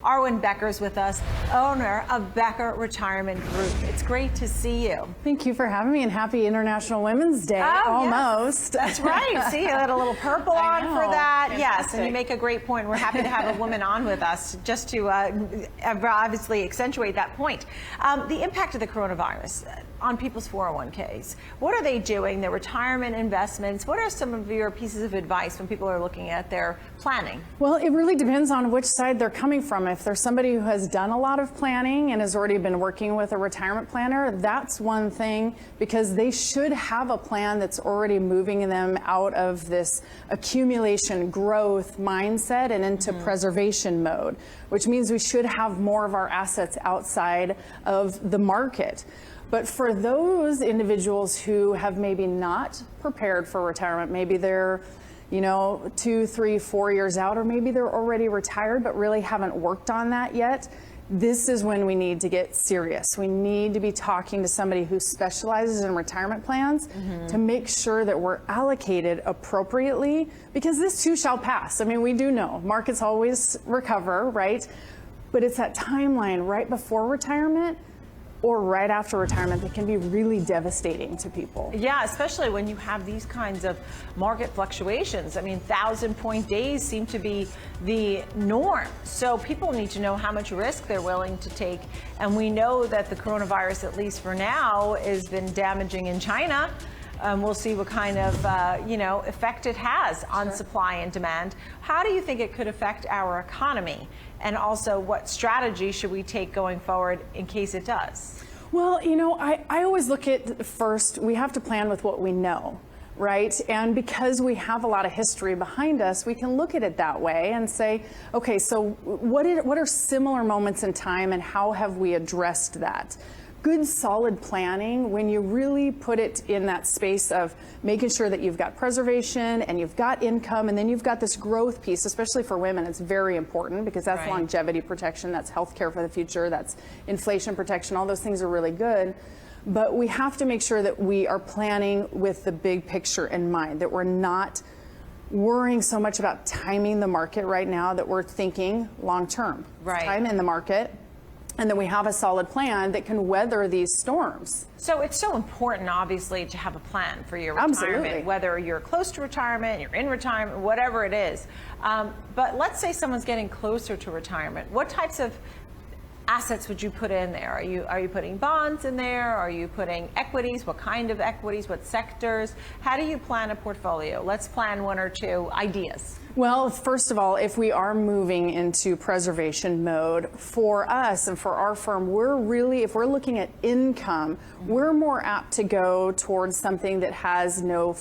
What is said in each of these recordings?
Arwen Becker's with us, owner of Becker Retirement Group. It's great to see you. Thank you for having me, and happy International Women's Day. Almost. Yes. That's right. See, you had a little purple on for that. Fantastic. Yes, and you make a great point. We're happy to have a woman on with us just to obviously accentuate that point. The impact of the coronavirus on people's 401ks. What are they doing? Their retirement investments. What are some of your pieces of advice when people are looking at their planning? Well, it really depends on which side they're coming from. If there's somebody who has done a lot of planning and has already been working with a retirement planner, that's one thing, because they should have a plan that's already moving them out of this accumulation growth mindset and into preservation mode, which means we should have more of our assets outside of the market. But for those individuals who have maybe not prepared for retirement, maybe they're 2, 3, 4 years out, or maybe they're already retired but really haven't worked on that yet, this is when we need to get serious. We need to be talking to somebody who specializes in retirement plans to make sure that we're allocated appropriately, because this too shall pass. I mean, we do know markets always recover, right? But it's that timeline right before retirement or right after retirement that can be really devastating to people. Yeah, especially when you have these kinds of market fluctuations. I mean, 1,000-point days seem to be the norm. So people need to know how much risk they're willing to take. And we know that the coronavirus, at least for now, has been damaging in China. We'll see what kind of effect it has on supply and demand. How do you think it could affect our economy? And also, what strategy should we take going forward in case it does? Well, I always look at first, we have to plan with what we know, right? And because we have a lot of history behind us, we can look at it that way and say, okay, so what are similar moments in time and how have we addressed that? Good solid planning, when you really put it in that space of making sure that you've got preservation and you've got income, and then you've got this growth piece, especially for women. It's very important because that's longevity protection, that's healthcare for the future, that's inflation protection. All those things are really good. But we have to make sure that we are planning with the big picture in mind, that we're not worrying so much about timing the market right now, that we're thinking long term. Right. Time in the market. And then we have a solid plan that can weather these storms. So it's so important, obviously, to have a plan for your retirement. Absolutely. Whether you're close to retirement, you're in retirement, whatever it is. But let's say someone's getting closer to retirement. What types of assets would you put in there? Are you putting bonds in there? Are you putting equities? What kind of equities? What sectors? How do you plan a portfolio? Let's plan one or two ideas. Well, first of all, if we are moving into preservation mode, for us and for our firm, if we're looking at income, we're more apt to go towards something that has no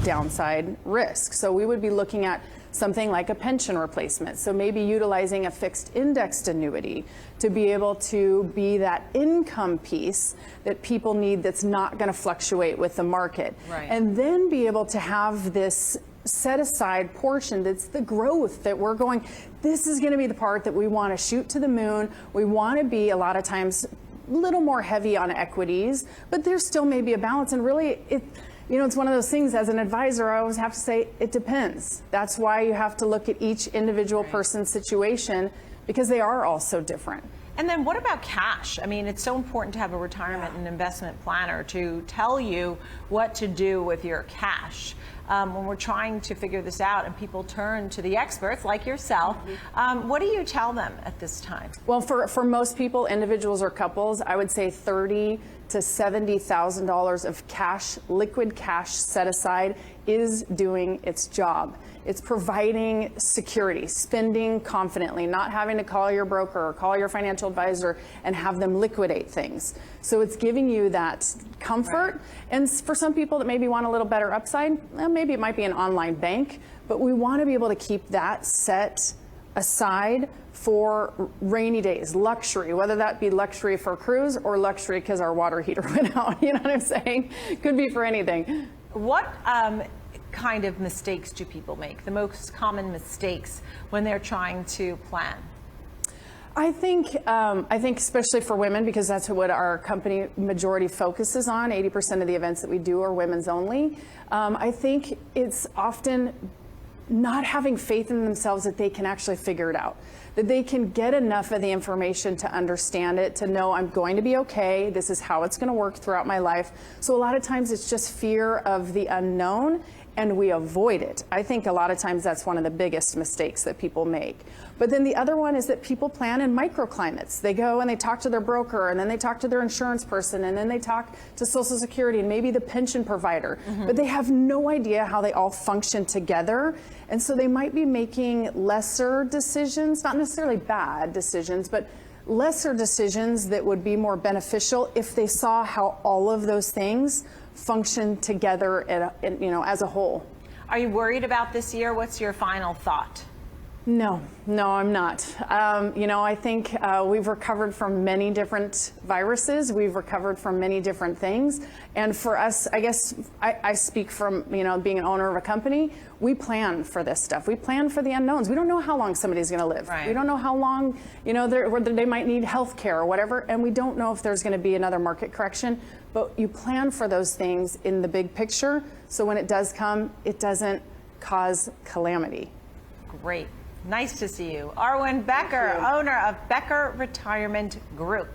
downside risk. So we would be looking at something like a pension replacement. So maybe utilizing a fixed indexed annuity to be able to be that income piece that people need that's not going to fluctuate with the market. Right. And then be able to have this set aside portion that's the growth that we're going, this is going to be the part that we want to shoot to the moon. We want to be a lot of times a little more heavy on equities, but there's still maybe a balance. And really, it's one of those things, as an advisor, I always have to say, it depends. That's why you have to look at each individual person's situation, because they are all so different. And then what about cash? I mean, it's so important to have a retirement and investment planner to tell you what to do with your cash. When we're trying to figure this out and people turn to the experts like yourself, what do you tell them at this time? Well, for most people, individuals or couples, I would say $30,000 to $70,000 of cash, liquid cash set aside is doing its job. It's providing security, spending confidently, not having to call your broker or call your financial advisor and have them liquidate things. So it's giving you that comfort. Right. And for some people that maybe want a little better upside, maybe it might be an online bank, but we want to be able to keep that set aside for rainy days, luxury, whether that be luxury for a cruise or luxury because our water heater went out. You know what I'm saying? Could be for anything. What kind of mistakes do people make? The most common mistakes when they're trying to plan? I think especially for women, because that's what our company majority focuses on. 80% of the events that we do are women's only. I think it's often not having faith in themselves that they can actually figure it out, that they can get enough of the information to understand it, to know I'm going to be okay, this is how it's going to work throughout my life. So a lot of times it's just fear of the unknown, and we avoid it. I think a lot of times that's one of the biggest mistakes that people make. But then the other one is that people plan in microclimates. They go and they talk to their broker, and then they talk to their insurance person, and then they talk to Social Security and maybe the pension provider. But they have no idea how they all function together. And so they might be making lesser decisions, not necessarily bad decisions, but lesser decisions that would be more beneficial if they saw how all of those things function together as a whole. Are you worried about this year? What's your final thought? No, I'm not. I think we've recovered from many different viruses. We've recovered from many different things. And for us, I guess I speak from, being an owner of a company, we plan for this stuff. We plan for the unknowns. We don't know how long somebody's going to live. Right. We don't know how long, whether they might need health care or whatever. And we don't know if there's going to be another market correction. But you plan for those things in the big picture. So when it does come, it doesn't cause calamity. Great. Nice to see you. Arwen Becker, owner of Becker Retirement Group.